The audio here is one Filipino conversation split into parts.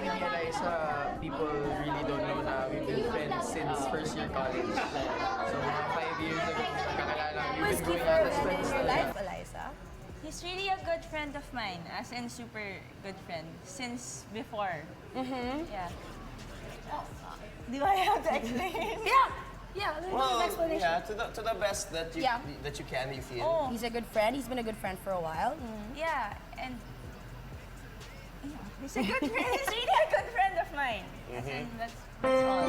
me and Eliza, people really don't know na we've been friends since first year college. So mga 5 years ago, kakilala. We've been going out as friends Life, talaga. Eliza. He's really a good friend of mine, as in super good friend, since before. Yeah. Do I have to explain? Yeah, there's an Well, explanation. yeah, to the best that you Yeah. that you can, you feel. Oh, He's a good friend. He's been a good friend for a while. yeah, and yeah, he's a good friend. He's really a good friend of mine. As in, that's all.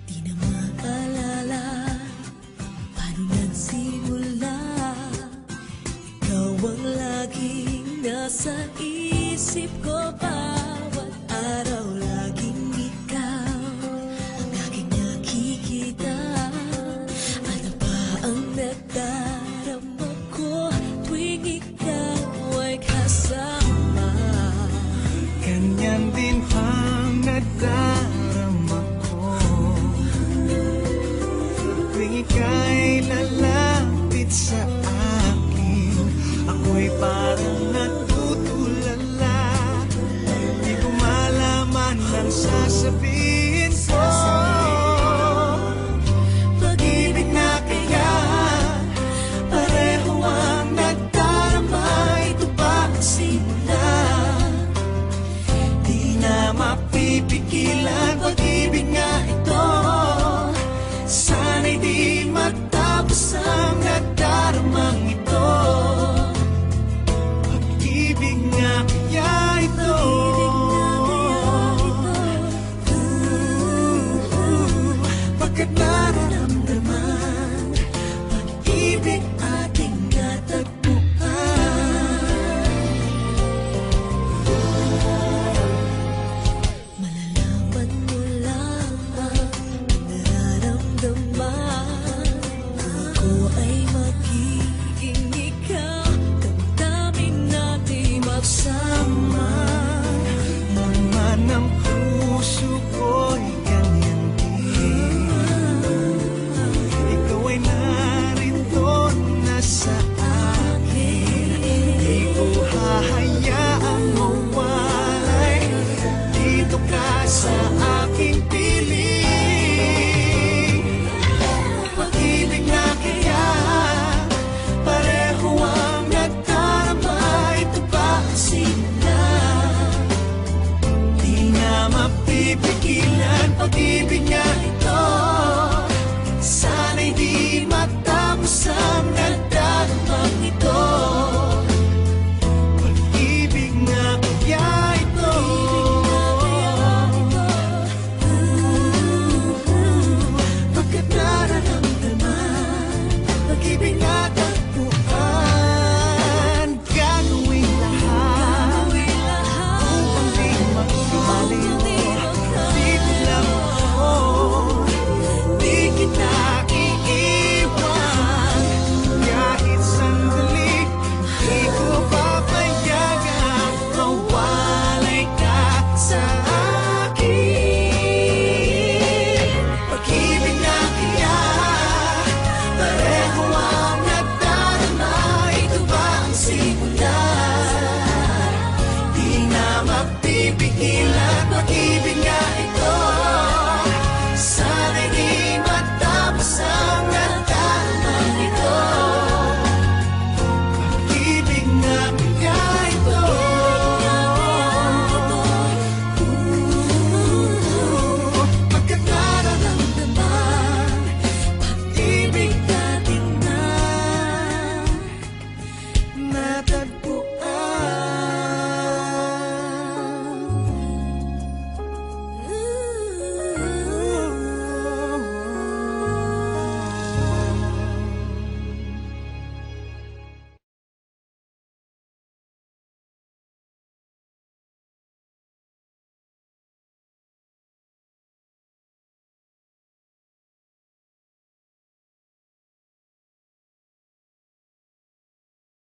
Di na maalala paano nagsimula. Ikaw ang laging nasa isip ko bawat araw. Laging ikaw ang aking nakikita. Ano ba ang nadarama ko tuwing ikaw ay kasama? Ganyan din ang nadarama ko tuwing ika'y lalapit sa akin. Ako'y parang natutulala, di ko malaman ang sasabihin ko. Pag-ibig na kaya pareho ang nadarama. Ito ba ang simula? Di na mapipigilan, pag-ibig nga ito. Sana'y di matapos ang nadaramang ito. Pag-ibig nga kaya ito. Pagkat nararamdaman, pag-ibig ating natagpuan. Malalaman mo lang ang nararamdaman. Ako ay magiging ikaw. Damdamin natin magsama. Naman ang puso ko'y ganyan din. Ikaw ay narito na sa akin. Di ko hahayaang mawalay. Dito ka sa aking piling. Pag-ibig na kaya pareho ang nadarama. Ito ba ang simula? Di na mapipigilan, pag-ibig